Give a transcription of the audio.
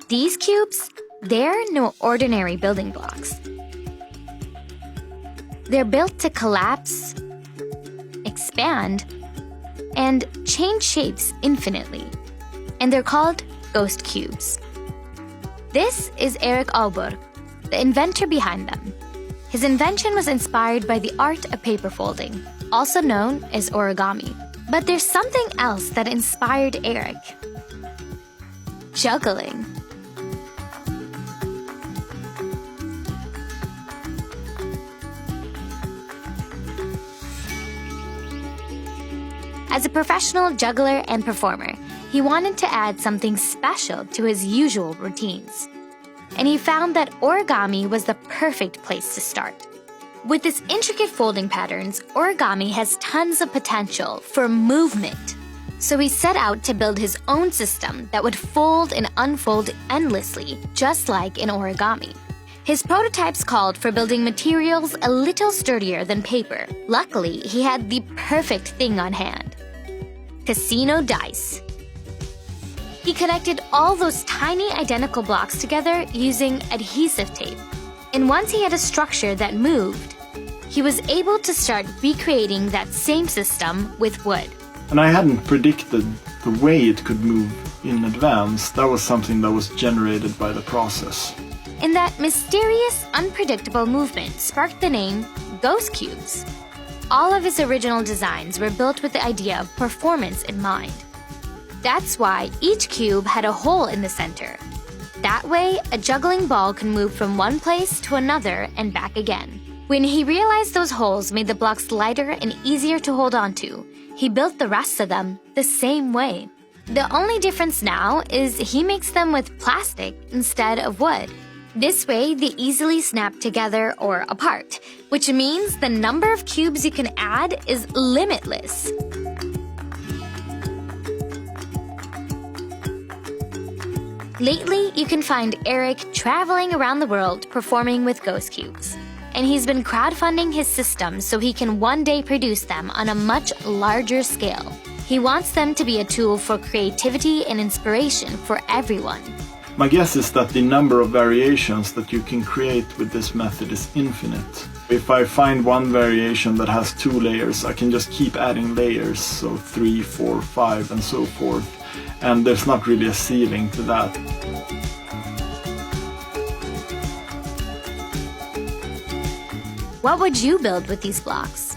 These cubes, they're no ordinary building blocks. They're built to collapse, expand, and change shapes infinitely. And they're called ghost cubes. This is Erik Aalborg, the inventor behind them. His invention was inspired by the art of paper folding, also known as origami. But there's something else that inspired Erik. Juggling. As a professional juggler and performer, he wanted to add something special to his usual routines. And he found that origami was the perfect place to start. With its intricate folding patterns, origami has tons of potential for movement. So he set out to build his own system that would fold and unfold endlessly, just like in origami. His prototypes called for building materials a little sturdier than paper. Luckily, he had the perfect thing on hand: casino dice. He connected all those tiny identical blocks together using adhesive tape. And once he had a structure that moved, he was able to start recreating that same system with wood. And I hadn't predicted the way it could move in advance. That was something that was generated by the process. And that mysterious, unpredictable movement sparked the name Ghost Cubes. All of his original designs were built with the idea of performance in mind. That's why each cube had a hole in the center. That way, a juggling ball can move from one place to another and back again. When he realized those holes made the blocks lighter and easier to hold onto, he built the rest of them the same way. The only difference now is he makes them with plastic instead of wood. This way, they easily snap together or apart, which means the number of cubes you can add is limitless. Lately, you can find Erik traveling around the world performing with ghost cubes. And he's been crowdfunding his system so he can one day produce them on a much larger scale. He wants them to be a tool for creativity and inspiration for everyone. My guess is that the number of variations that you can create with this method is infinite. If I find one variation that has 2 layers, I can just keep adding layers, so 3, 4, 5, and so forth. And there's not really a ceiling to that. What would you build with these blocks?